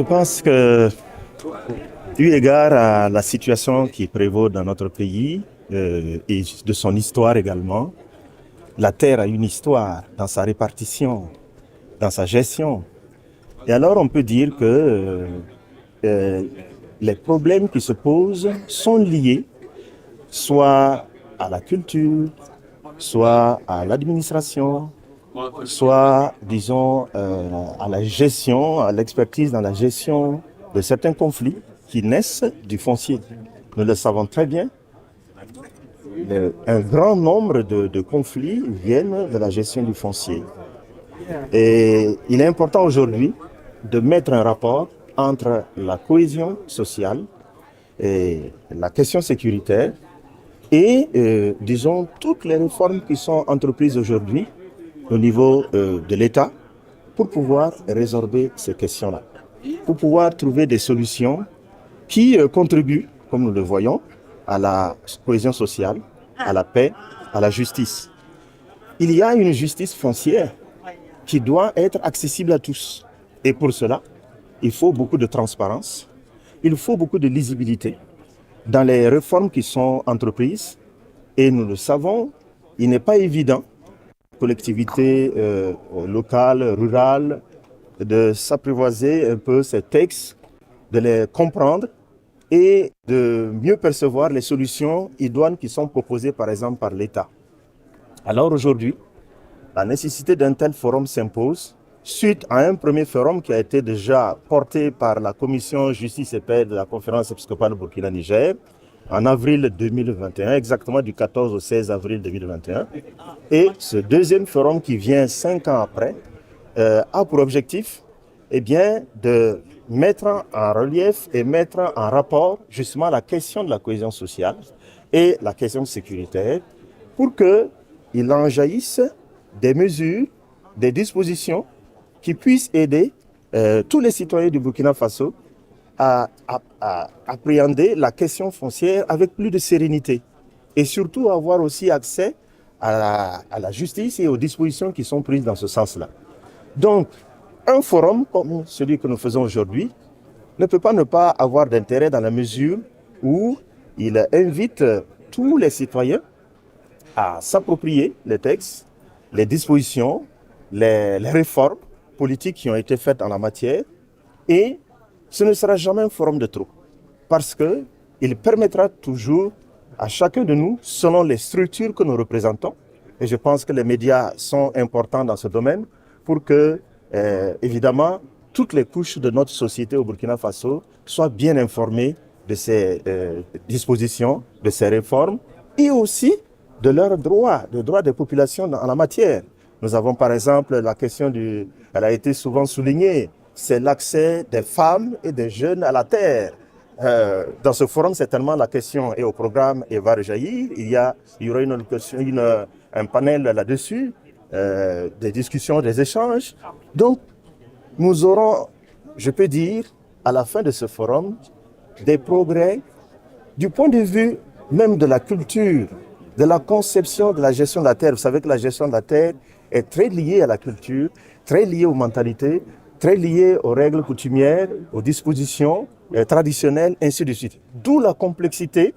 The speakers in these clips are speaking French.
pense que, eu égard à la situation qui prévaut dans notre pays et de son histoire également, la terre a une histoire dans sa répartition, dans sa gestion. Et alors on peut dire que euh, les problèmes qui se posent sont liés soit à la culture, soit à l'administration, soit, disons, à la gestion, à l'expertise dans la gestion de certains conflits qui naissent du foncier. Nous le savons très bien. Un grand nombre de conflits viennent de la gestion du foncier. Et il est important aujourd'hui de mettre un rapport entre la cohésion sociale et la question sécuritaire et, disons, toutes les réformes qui sont entreprises aujourd'hui au niveau de l'État pour pouvoir résorber ces questions-là, pour pouvoir trouver des solutions qui contribuent, comme nous le voyons, à la cohésion sociale, à la paix, à la justice. Il y a une justice foncière qui doit être accessible à tous. Et pour cela, il faut beaucoup de transparence, il faut beaucoup de lisibilité dans les réformes qui sont entreprises. Et nous le savons, il n'est pas évident collectivités locales, rurales, de s'apprivoiser un peu ces textes, de les comprendre et de mieux percevoir les solutions idoines qui sont proposées par exemple par l'État. Alors aujourd'hui, la nécessité d'un tel forum s'impose suite à un premier forum qui a été déjà porté par la commission justice et paix de la conférence épiscopale Burkina-Niger en avril 2021, exactement du 14 au 16 avril 2021. Et ce deuxième forum qui vient 5 ans après a pour objectif de mettre en relief et mettre en rapport justement la question de la cohésion sociale et la question sécuritaire pour qu'il en jaillisse des mesures, des dispositions qui puissent aider tous les citoyens du Burkina Faso à appréhender la question foncière avec plus de sérénité et surtout avoir aussi accès à la justice et aux dispositions qui sont prises dans ce sens-là. Donc, un forum comme celui que nous faisons aujourd'hui ne peut pas ne pas avoir d'intérêt dans la mesure où il invite tous les citoyens à s'approprier les textes, les dispositions, les réformes politiques qui ont été faites en la matière et ce ne sera jamais un forum de trop parce qu'il permettra toujours à chacun de nous, selon les structures que nous représentons, et je pense que les médias sont importants dans ce domaine pour que, évidemment, toutes les couches de notre société au Burkina Faso soient bien informées de ces dispositions, de ces réformes et aussi de leurs droits, des droits des populations en la matière. Nous avons par exemple la question elle a été souvent soulignée, c'est l'accès des femmes et des jeunes à la terre. Dans ce forum, certainement, la question est au programme et va rejaillir. Il y aura un panel là-dessus, des discussions, des échanges. Donc, nous aurons, je peux dire, à la fin de ce forum, des progrès du point de vue même de la culture, de la conception de la gestion de la terre. Vous savez que la gestion de la terre est très liée à la culture, très liée aux mentalités, très liée aux règles coutumières, aux dispositions traditionnelles, ainsi de suite. D'où la complexité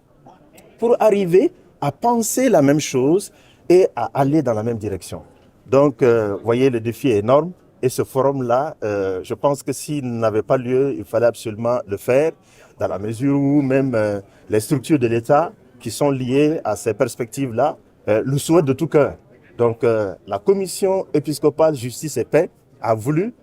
pour arriver à penser la même chose et à aller dans la même direction. Donc, vous voyez, le défi est énorme. Et ce forum-là, je pense que s'il n'avait pas lieu, il fallait absolument le faire, dans la mesure où même les structures de l'État qui sont liées à ces perspectives-là le souhaitent de tout cœur. Donc, la commission épiscopale Justice et Paix a voulu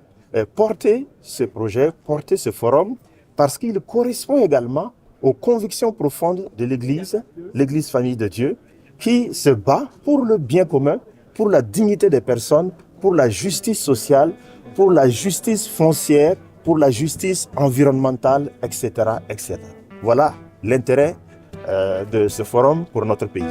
porter ce projet, porter ce forum, parce qu'il correspond également aux convictions profondes de l'Église, l'Église Famille de Dieu, qui se bat pour le bien commun, pour la dignité des personnes, pour la justice sociale, pour la justice foncière, pour la justice environnementale, etc., etc. Voilà l'intérêt de ce forum pour notre pays.